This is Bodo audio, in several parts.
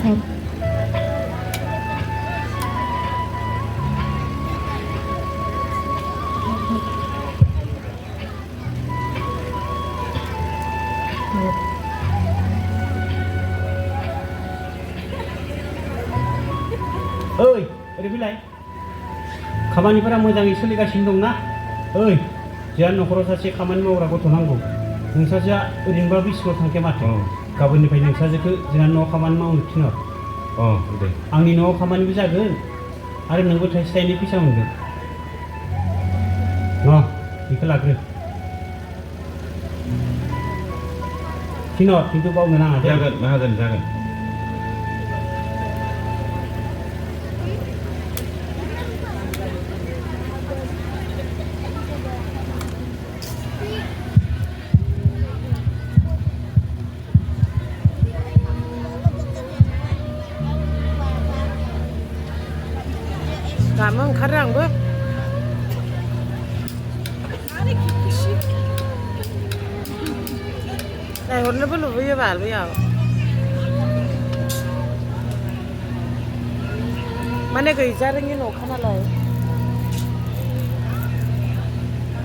ओइ ओरै फैलाय खामानिफोरा मोजाङै सोलिगासिनो दंना ओइ जोंहा न'खराव सासे खामानि मावग्रा गथ' नांगौ नोंसाजोआ ओरैनोबाबो स्कुलाव थांखाया माथो गाबोननिफ्राय नोंसाजोखौ जोंहा न'आव खामानि मावनो थिनहर दे आंनि न'आव खामानिबो जागोन आरो नोंबो थाइसे थाइनै फैसा मोनगोन बेखौ लाग्रो थिनहर खिन्थु बावनो नाङा दे जागोन Kamu karang bu. Này hôn nó bớt lụi với bà bây giờ. Mà này cái gia đình như nó khá là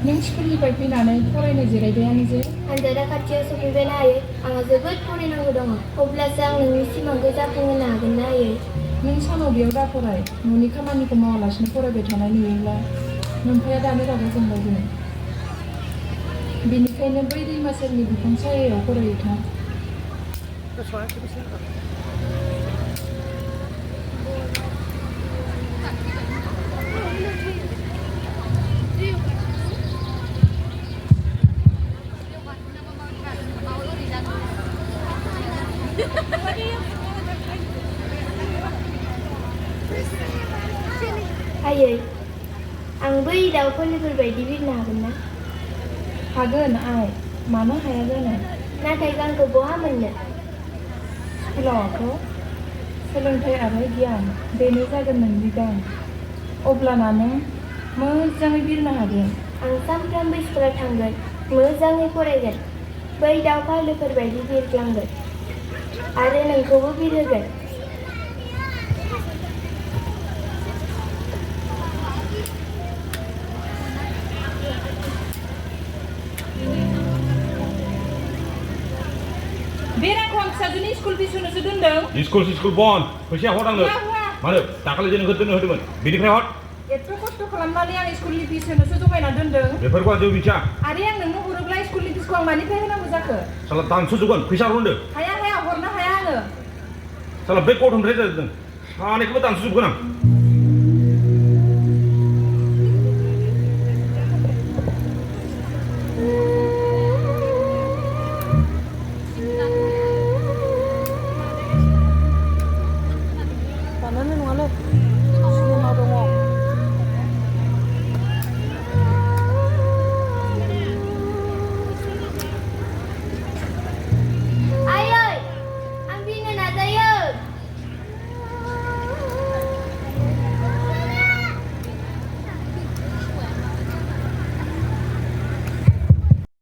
नों स्कुलनिफ्राय फैनानै फरायनो जिरायबायानो जे आनजादा खाथियाव सफैबायना आयै आंहा जोबोद फरायनांगौ दङ अब्लासो आं नोंनि सिमांखौ जाफुंहोनो हागोन ना आयै नों सानाव बेयाव दाफराय न'नि खामानिखौ मावालासिनो फरायबाय थानाय नुयोब्ला नोमफाया दानो रागा जोंलायगोन बेनिखायनो बै दैमा सेरनि बिफां सायायाव फरायो था आयै आं बै दाउफोरनिफोरबायदि बिरनो हागोन ना हागोन आइ मानो हाया जानो नाथाय गांखौ बहा मोननो स्कुलावथ' सोलोंथाइ आरो गियान बेनो जागोन नोंनि गां अब्लाना नों मोजाङै बिरनो हागोन आं सानफ्रोमबो स्कुलाव थांगोन मोजाङै फरायगोन बै दाउ फालोफोरबायदि बिरग्लांगोन आरो नोंखौबो बिरहोगोन बेराखौ आं फिसाजोनि स्कुल फिस होनोसो दोनदों स्कुल बन फैसाया हर आंनो मानो दाखालि जे नोंखौ दोननो होदोंमोन बेनिफ्राय हर एथ' खस्थ' खालामनानै आं स्कुलनि फिस होनोसो जगायना दोनदों बेफोरखौ आं जेबो मिथिया आरो आं नोंनो हरोब्ला स्कुलनि फिसखौ आं मानिफ्राय होनांगौ जाखो साला दानस'जोबगोन फैसा हरदो हाया हरनो हाया आङो साला बे गथ'निफ्राय जादों सानैखौबो दानस'जोबगोन आं